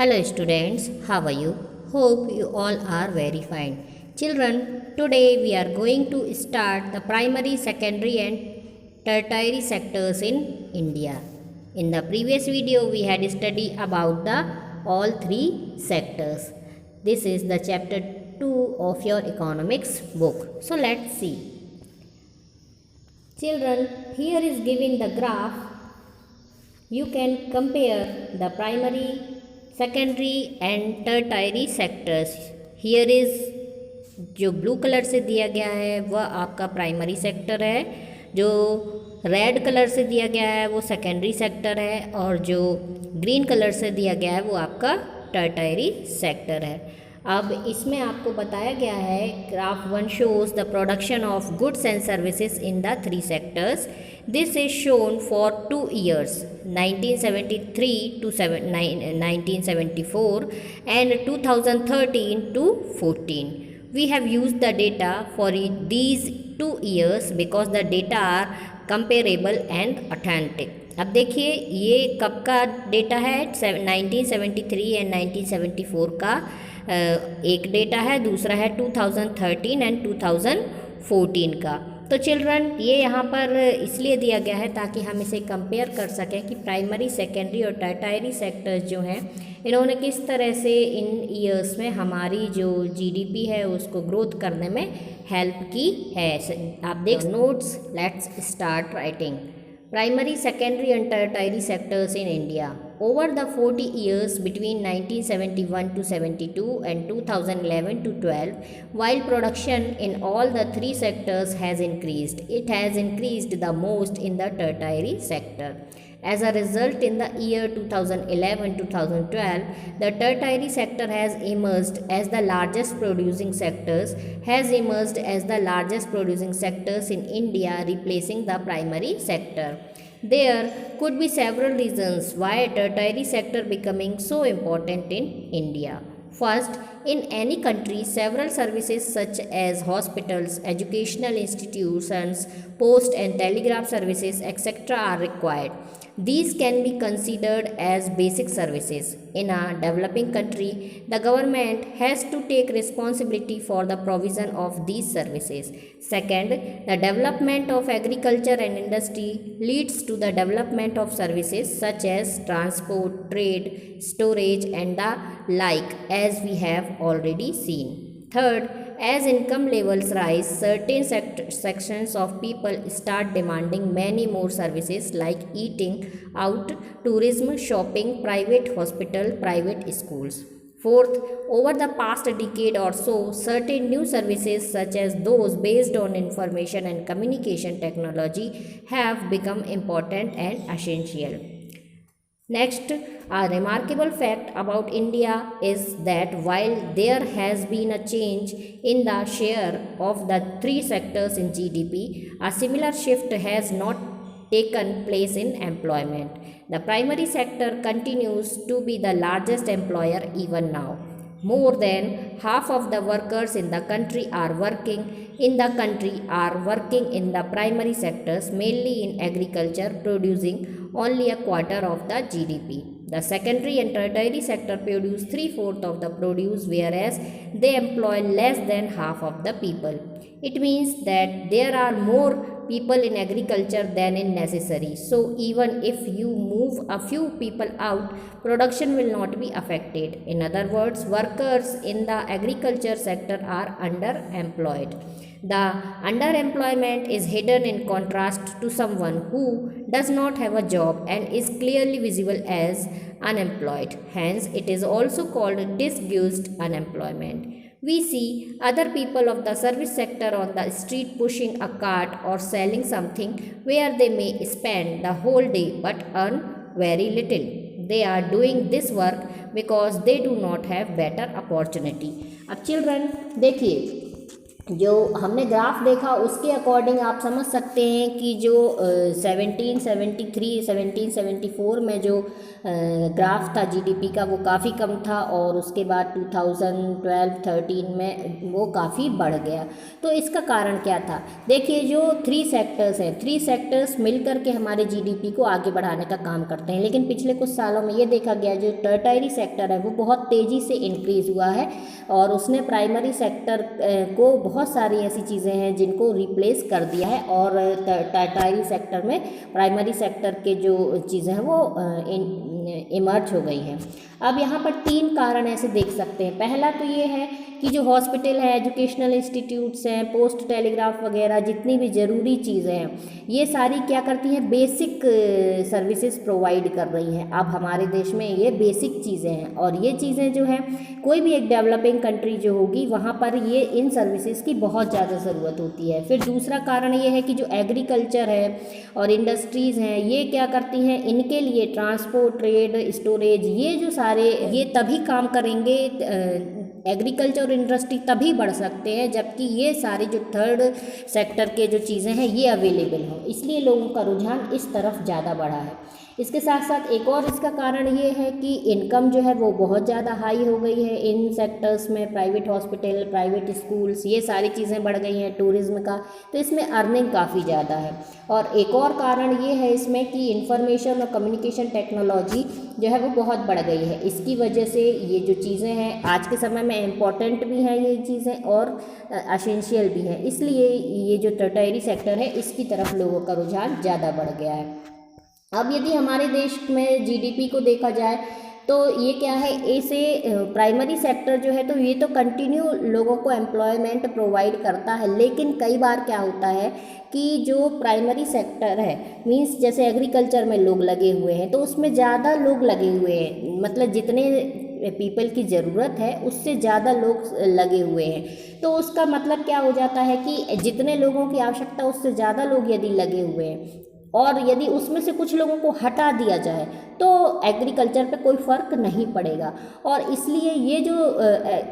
Hello students, how are you? Hope you all are very fine. Children, today we are going to start the primary, secondary and tertiary sectors in India. In the previous video we had studied about the all three sectors. This is the chapter 2 of your economics book. So let's see. Children, here is given the graph. You can compare the primary, secondary and tertiary sectors. Here is जो blue colour से दिया गया है वह आपका primary sector है, जो red colour से दिया गया है वो सेकेंडरी सेक्टर है और जो ग्रीन कलर से दिया गया है वो आपका टर्टायरी सेक्टर है. अब इसमें आपको बताया गया है graph 1 shows the production of goods and services in the 3 sectors. This is shown for 2 years 1973 to 1974 and 2013 to 14. We have used the data for these 2 years because the data are comparable and authentic. अब देखिए ये कब का data है, 1973 and 1974 का एक data है, दूसरा है 2013 एंड 2014 का. तो चिल्ड्रन ये यहाँ पर इसलिए दिया गया है ताकि हम इसे कंपेयर कर सकें कि प्राइमरी, सेकेंडरी और टर्टायरी सेक्टर्स जो हैं इन्होंने किस तरह से इन ईयर्स में हमारी जो जीडीपी है उसको ग्रोथ करने में हेल्प की है. आप देख notes. Let's start writing. Primary, secondary and tertiary sectors in India. Over the 40 years between 1971 to 72 and 2011 to 12, while production in all the 3 sectors has increased, it has increased the most in the tertiary sector. As a result, in the year 2011-2012, the tertiary sector has emerged as the largest producing sectors in India, replacing the primary sector. There could be several reasons why tertiary sector becoming so important in India. First, in any country, several services such as hospitals, educational institutions, post and telegraph services, etc. are required. These can be considered as basic services. In a developing country, the government has to take responsibility for the provision of these services. Second, the development of agriculture and industry leads to the development of services such as transport, trade, storage and the like, as we have already seen. Third, as income levels rise, certain sections of people start demanding many more services like eating out, tourism, shopping, private hospital, private schools. Fourth, over the past decade or so, certain new services such as those based on information and communication technology have become important and essential. Next, a remarkable fact about India is that while there has been a change in the share of the 3 sectors in GDP, a similar shift has not taken place in employment. The primary sector continues to be the largest employer even now. More than half of the workers in the country are working in the primary sectors, mainly in agriculture, producing only a quarter of the GDP. The secondary and tertiary sector produce 3/4 of the produce, whereas they employ less than half of the people. It means that there are more people in agriculture than is necessary. So even if you move a few people out, production will not be affected. In other words, workers in the agriculture sector are underemployed. The underemployment is hidden in contrast to someone who does not have a job and is clearly visible as unemployed. Hence, it is also called disguised unemployment. We see other people of the service sector on the street pushing a cart or selling something where they may spend the whole day but earn very little. They are doing this work because they do not have better opportunity. अब children देखिए, जो हमने graph देखा उसके according आप समझ सकते हैं कि जो 1774 में जो ग्राफ था जीडीपी का वो काफ़ी कम था, और उसके बाद 2012-13 में वो काफ़ी बढ़ गया। तो इसका कारण क्या था? देखिए, जो 3 सेक्टर्स हैं, 3 सेक्टर्स मिलकर के हमारे जीडीपी को आगे बढ़ाने का काम करते हैं, लेकिन पिछले कुछ सालों में ये देखा गया जो टर्टियरी सेक्टर है वो बहुत तेज़ी से इंक्रीज़ हुआ है, और उसने प्राइमरी सेक्टर को बहुत सारी ऐसी चीज़ें हैं जिनको रिप्लेस कर दिया है, और टर्टियरी सेक्टर में प्राइमरी सेक्टर के जो चीज़ें हैं वो इमर्ज हो गई हैं। अब यहाँ पर 3 कारण ऐसे देख सकते हैं। पहला तो ये है कि जो हॉस्पिटल है, एजुकेशनल इंस्टीट्यूट्स हैं, पोस्ट टेलीग्राफ वगैरह जितनी भी ज़रूरी चीज़ें हैं, ये सारी क्या करती हैं, बेसिक सर्विसेज प्रोवाइड कर रही हैं। अब हमारे देश में ये बेसिक चीज़ें हैं, और ये चीज़ें जो हैं कोई भी एक डेवलपिंग कंट्री जो होगी वहाँ पर ये इन सर्विसेज की बहुत ज़्यादा ज़रूरत होती है। फिर दूसरा कारण ये है कि जो एग्रीकल्चर है और इंडस्ट्रीज़ हैं, ये क्या करती हैं, इनके लिए ट्रांसपोर्ट, ट्रेड, स्टोरेज, ये जो सारे ये तभी काम करेंगे, एग्रीकल्चर और इंडस्ट्री तभी बढ़ सकते हैं जबकि ये सारे जो थर्ड सेक्टर के जो चीज़ें हैं ये अवेलेबल हों। इसलिए लोगों का रुझान इस तरफ ज़्यादा बढ़ा है। इसके साथ साथ एक और इसका कारण ये है कि इनकम जो है वो बहुत ज़्यादा हाई हो गई है इन सेक्टर्स में, प्राइवेट हॉस्पिटल, प्राइवेट स्कूल्स, ये सारी चीज़ें बढ़ गई हैं, टूरिज़्म का, तो इसमें अर्निंग काफ़ी ज़्यादा है। और एक और कारण ये है इसमें कि इंफॉर्मेशन और कम्युनिकेशन टेक्नोलॉजी जो है वो बहुत बढ़ गई है। इसकी वजह से ये जो चीज़ें हैं आज के समय में इम्पॉर्टेंट भी हैं ये चीज़ें, और एसेंशियल भी हैं। इसलिए ये जो टर्टियरी सेक्टर है इसकी तरफ लोगों का रुझान ज़्यादा बढ़ गया है। अब यदि हमारे देश में जीडीपी को देखा जाए तो ये क्या है, ऐसे प्राइमरी सेक्टर जो है तो ये तो कंटिन्यू लोगों को एम्प्लॉयमेंट प्रोवाइड करता है, लेकिन कई बार क्या होता है कि जो प्राइमरी सेक्टर है, मींस जैसे एग्रीकल्चर में लोग लगे हुए हैं तो उसमें ज़्यादा लोग लगे हुए हैं, मतलब जितने पीपल की ज़रूरत है उससे ज़्यादा लोग लगे हुए हैं। तो उसका मतलब क्या हो जाता है कि जितने लोगों की आवश्यकता उससे ज़्यादा लोग यदि लगे हुए हैं, और यदि उसमें से कुछ लोगों को हटा दिया जाए तो एग्रीकल्चर पे कोई फ़र्क नहीं पड़ेगा। और इसलिए ये जो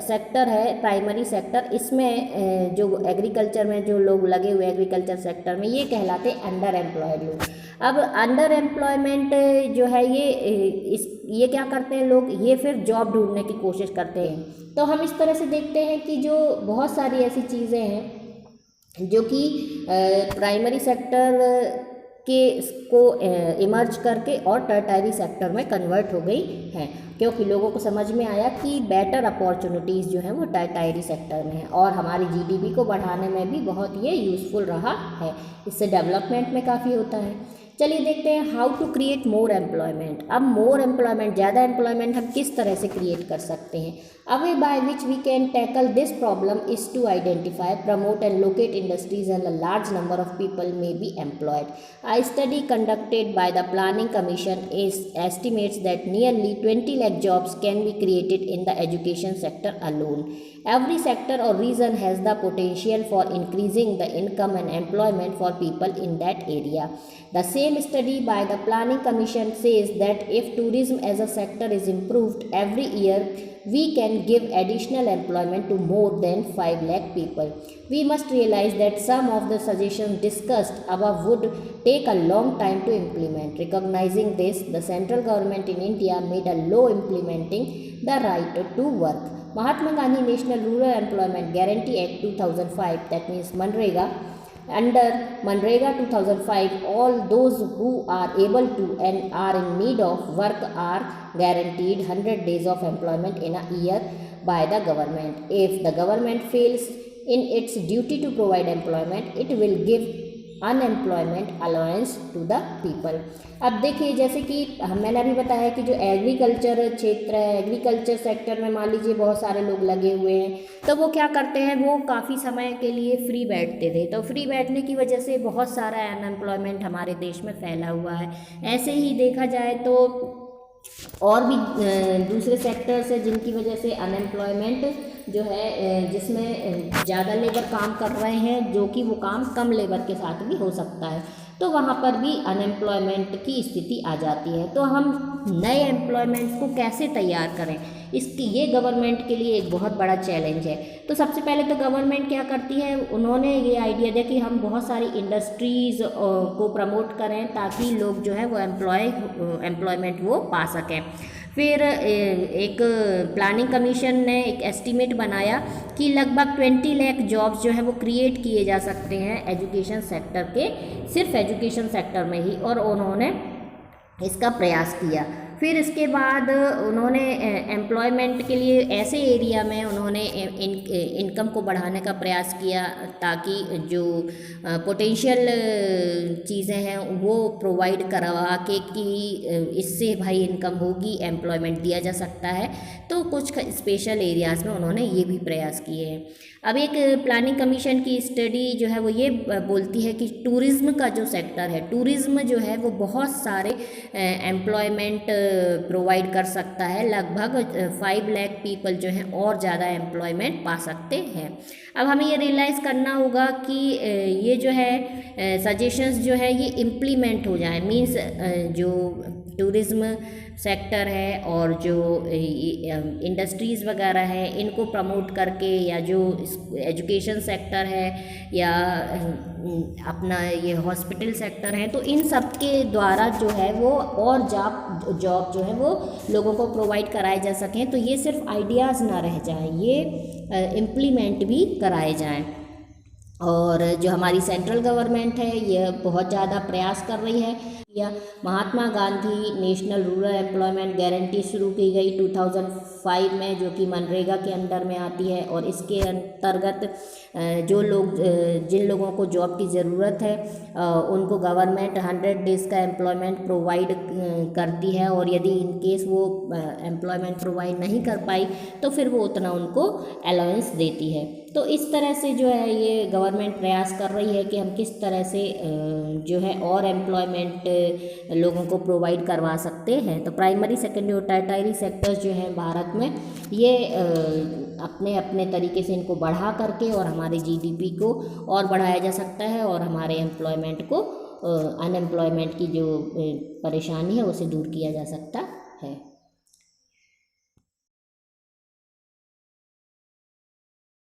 सेक्टर है प्राइमरी सेक्टर, इसमें जो एग्रीकल्चर में जो लोग लगे हुए एग्रीकल्चर सेक्टर में ये कहलाते हैं अंडर एम्प्लॉयड लोग। अब अंडर एम्प्लॉयमेंट जो है ये क्या करते हैं लोग, ये फिर जॉब ढूंढने की कोशिश करते हैं। तो हम इस तरह से देखते हैं कि जो बहुत सारी ऐसी चीज़ें हैं जो कि प्राइमरी सेक्टर के को इमर्ज करके और टर्टियरी सेक्टर में कन्वर्ट हो गई हैं, क्योंकि लोगों को समझ में आया कि बेटर अपॉर्चुनिटीज़ जो हैं वो टर्टियरी सेक्टर में हैं, और हमारी जीडीपी को बढ़ाने में भी बहुत ये यूज़फुल रहा है। इससे डेवलपमेंट में काफ़ी होता है। चलिए देखते हैं how to create more employment. अब मोर एम्प्लॉयमेंट, ज़्यादा एम्प्लॉयमेंट हम किस तरह से क्रिएट कर सकते हैं। A way by which we can tackle this problem is to identify, promote and locate industries and a large number of people may be employed. A study conducted by the Planning Commission estimates that nearly 20 lakh jobs can be created in the education sector alone. Every sector or region has the potential for increasing the income and employment for people in that area. The same study by the Planning Commission says that if tourism as a sector is improved every year, we can give additional employment to more than 5 lakh people. We must realize that some of the suggestions discussed above would take a long time to implement. Recognizing this, the central government in India made a law implementing the right to work. Mahatma Gandhi National Rural Employment Guarantee Act 2005, that means Manrega. Under Manrega 2005, all those who are able to and are in need of work are guaranteed 100 days of employment in a year by the government. If the government fails in its duty to provide employment, it will give unemployment allowance to the people. अब देखिए, जैसे कि मैंने अभी बताया कि जो agriculture क्षेत्र है, एग्रीकल्चर सेक्टर में मान लीजिए बहुत सारे लोग लगे हुए हैं, तो वो क्या करते हैं, वो काफ़ी समय के लिए फ्री बैठते थे। तो फ्री बैठने की वजह से बहुत सारा अनएम्प्लॉयमेंट हमारे देश में फैला हुआ है। ऐसे ही देखा जाए तो और भी दूसरे सेक्टर्स हैं जिनकी वजह से अनएम्प्लॉयमेंट जो है जिसमें ज़्यादा लेबर काम कर रहे हैं, जो कि वो काम कम लेबर के साथ भी हो सकता है, तो वहाँ पर भी अनएम्प्लॉयमेंट की स्थिति आ जाती है। तो हम नए एम्प्लॉयमेंट को कैसे तैयार करें, इसकी ये गवर्नमेंट के लिए एक बहुत बड़ा चैलेंज है। तो सबसे पहले तो गवर्नमेंट क्या करती है, उन्होंने ये आइडिया दिया कि हम बहुत सारी इंडस्ट्रीज़ को प्रमोट करें ताकि लोग जो है वो एम्प्लॉयमेंट वो पा सकें। फिर एक प्लानिंग कमीशन ने एक एस्टीमेट बनाया कि लगभग 20 लाख जॉब्स जो है वो क्रिएट किए जा सकते हैं एजुकेशन सेक्टर के, सिर्फ एजुकेशन सेक्टर में ही, और उन्होंने इसका प्रयास किया। फिर इसके बाद उन्होंने एम्प्लॉयमेंट के लिए ऐसे एरिया में उन्होंने इनकम को बढ़ाने का प्रयास किया ताकि जो पोटेंशियल चीज़ें हैं वो प्रोवाइड करवा के कि इससे भाई इनकम होगी, एम्प्लॉयमेंट दिया जा सकता है। तो कुछ स्पेशल एरियाज़ में उन्होंने ये भी प्रयास किए हैं। अब एक प्लानिंग कमीशन की स्टडी जो है वो ये बोलती है कि टूरिज़्म का जो सेक्टर है, टूरिज़्म जो है वो बहुत सारे एम्प्लॉयमेंट प्रोवाइड कर सकता है, लगभग 5 लाख पीपल जो हैं और ज़्यादा एम्प्लॉयमेंट पा सकते हैं। अब हमें ये रियलाइज़ करना होगा कि ये जो है सजेशंस जो है ये इम्प्लीमेंट हो जाए, मीन्स जो टूरिज़्म सेक्टर है और जो इंडस्ट्रीज़ वगैरह है इनको प्रमोट करके, या जो एजुकेशन सेक्टर है या अपना ये हॉस्पिटल सेक्टर है, तो इन सब के द्वारा जो है वो और जॉब जो है वो लोगों को प्रोवाइड कराए जा सकें। तो ये सिर्फ आइडियाज़ ना रह जाएं, ये इम्प्लीमेंट भी कराए जाएं। और जो हमारी सेंट्रल गवर्नमेंट है ये बहुत ज़्यादा प्रयास कर रही है। या Mahatma Gandhi National Rural Employment Guarantee शुरू की गई 2005 में, जो कि मनरेगा के अंडर में आती है, और इसके अंतर्गत जिन लोगों को जॉब की ज़रूरत है उनको गवर्नमेंट 100 डेज़ का एम्प्लॉयमेंट प्रोवाइड करती है, और यदि इन केस वो एम्प्लॉयमेंट प्रोवाइड नहीं कर पाई तो फिर वो उतना उनको अलाउंस देती है। तो इस तरह से जो है ये गवर्नमेंट प्रयास कर रही है कि हम किस तरह से जो है और एम्प्लॉयमेंट लोगों को प्रोवाइड करवा सकते हैं। तो प्राइमरी, सेकेंडरी और टर्टियरी सेक्टर्स जो हैं भारत में, ये अपने अपने तरीके से इनको बढ़ा करके और हमारे जीडीपी को और बढ़ाया जा सकता है, और हमारे एम्प्लॉयमेंट को, अनएम्प्लॉयमेंट की जो परेशानी है उसे दूर किया जा सकता है।